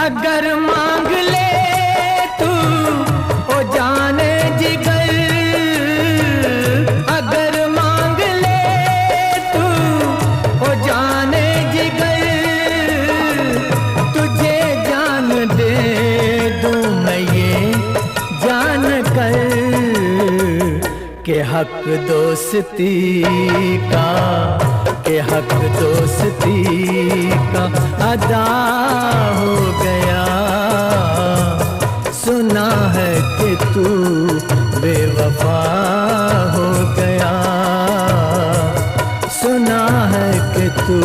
अगर मांग ले तू ओ जाने जिगर, अगर मांग ले तू ओ जाने जिगर, तुझे जान दे दूं मैं ये जान कर के हक दोस्ती का, के हक दोस्ती का अदा हो गया। सुना है कि तू बेवफा हो गया, सुना है कि तू